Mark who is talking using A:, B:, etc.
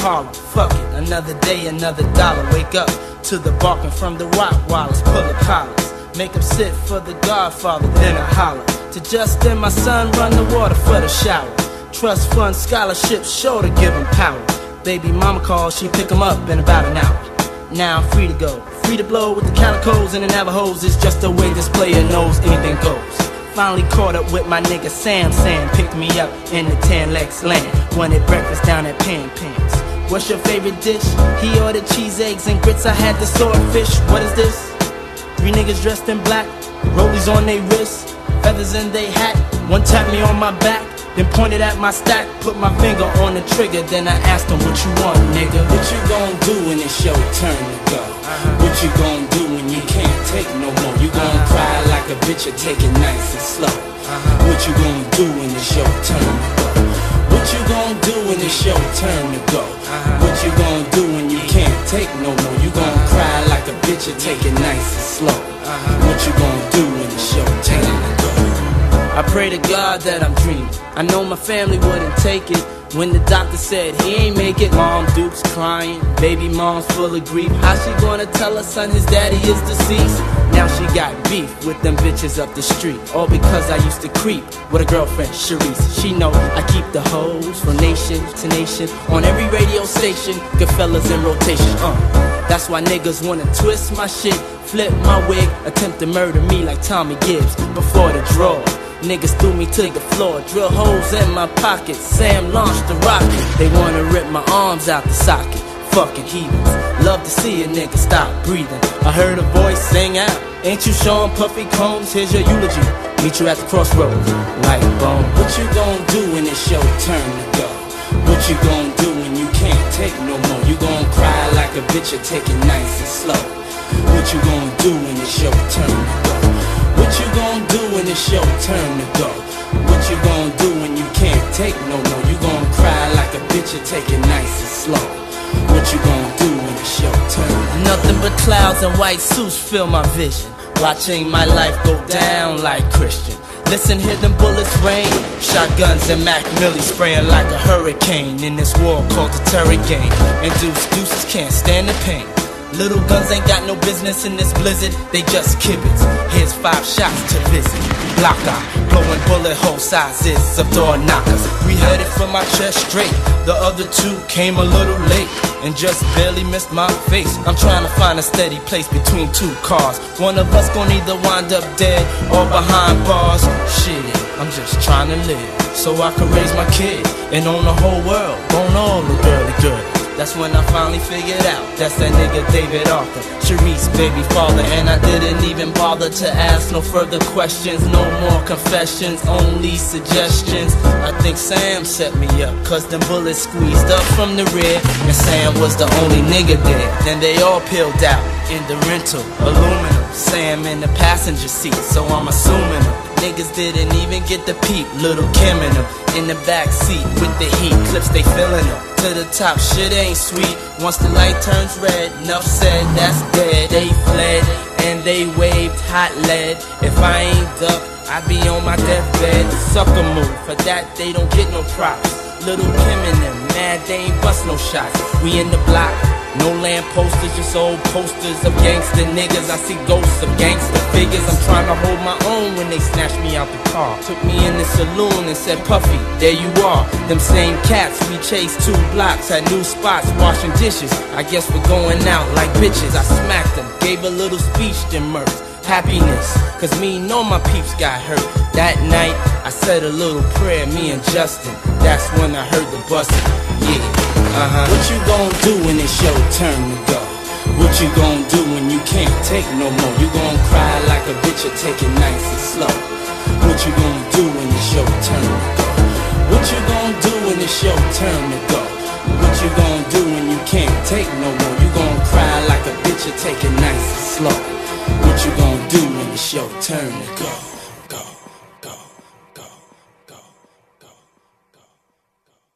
A: Harlem. Fuck it, another day, another dollar. Wake up to the barking from the Rottweilers. Pull the collars, make them sit for the Godfather. Then I holler to Justin, my son, run the water for the shower. Trust fund scholarships, sure to give him power. Baby mama calls, she pick him up in about an hour. Now I'm free to go, free to blow with the calicos and the Navajos. It's just the way this player knows anything goes. Finally caught up with my nigga Sam. Sam picked me up in the 10 Lex land. Wanted breakfast down at Pan Pans. What's your favorite dish? He ordered cheese, eggs, and grits. I had the swordfish. What is this? 3 niggas dressed in black, rollies on they wrists, feathers in they hat. One tapped me on my back, then pointed at my stack. Put my finger on the trigger, then I asked him, what you want, nigga? What you gon' do when it's your turn to go? What you gon' do when you can't take no more? You gon' cry like a bitch or take it nice and slow? What you gon' do when it's your turn to go? What you gon' do when it's your turn to go? What you gon' do when you can't take no more? You gon' cry like a bitch or take it nice and slow? What you gon' do when it's your turn to go? I pray to God that I'm dreaming. I know my family wouldn't take it when the doctor said he ain't make it. Mom Duke's crying, baby mom's full of grief. How she gonna tell her son his daddy is deceased? Now she got beef with them bitches up the street, all because I used to creep with a girlfriend, Sharice. She know I keep the hoes from nation to nation on every radio station. Good fellas in rotation, That's why niggas wanna twist my shit, flip my wig, attempt to murder me like Tommy Gibbs before the draw. Niggas threw me to the floor, drill holes in my pockets. Sam launched the rocket. They wanna rip my arms out the socket. Fucking heathens, love to see a nigga stop breathing. I heard a voice sing out, ain't you Sean Puffy Combs? Here's your eulogy, meet you at the crossroads, like bone. What you gon' do when it's your turn to go? What you gon' do when you can't take no more? You gon' cry like a bitch or take it nice and slow? What you gon' do when it's your turn to go? What you gon' do when it's your turn to go? What you gon' do when you can't take no more? You gon' cry like a bitch or take it nice and slow? What you gon' do when it's your turn? Nothing but clouds and white suits fill my vision, watching my life go down like Christian. Listen, hear them bullets rain, shotguns and Mac Millie spraying like a hurricane in this war called the terror game. And deuces can't stand the pain. Little guns ain't got no business in this blizzard, they just kibitz. Here's 5 shots to visit. Block eye, blowing bullet hole sizes of door knockers. 3 headed from my chest straight, the other 2 came a little late and just barely missed my face. I'm trying to find a steady place between 2 cars. One of us gon' either wind up dead or behind bars. Shit, I'm just trying to live so I can raise my kid and own the whole world, gon' all the girly good. That's when I finally figured out that's that nigga David Arthur, Sharice baby father. And I didn't even bother to ask no further questions, no more confessions, only suggestions. I think Sam set me up, cause them bullets squeezed up from the rear, and Sam was the only nigga there. Then they all peeled out in the rental, aluminum, Sam in the passenger seat, so I'm assuming them. Niggas didn't even get the peep, little Kim and them in the back seat with the heat clips, they feeling them to the top. Shit ain't sweet once the light turns red. Enough said, that's dead. They fled and they waved hot lead. If I ain't up, I be on my deathbed. Sucker move, for that they don't get no props. Little Kim and them, mad they ain't bust no shots. We in the block, no lamp posters, just old posters of gangster niggas. I see ghosts of gangster figures. I'm trying to hold my own when they snatched me out the car. Took me in the saloon and said, Puffy, there you are. Them same cats, we chased 2 blocks, had new spots, washing dishes. I guess we're going out like bitches. I smacked them, gave a little speech, then murked. Happiness, cause me know my peeps got hurt. That night, I said a little prayer, me and Justin. That's when I heard the bustin', yeah. What you gon' do when it's your turn to go? What you gon' do when you can't take no more? You gon' cry like a bitch or take it nice and slow? What you gon' do when it's your turn to go? What you gon' do when it's your turn to go? What you gon' do when you can't take no more? You gon' cry like a bitch or take it nice and slow? What you gon' do when it's your turn to go?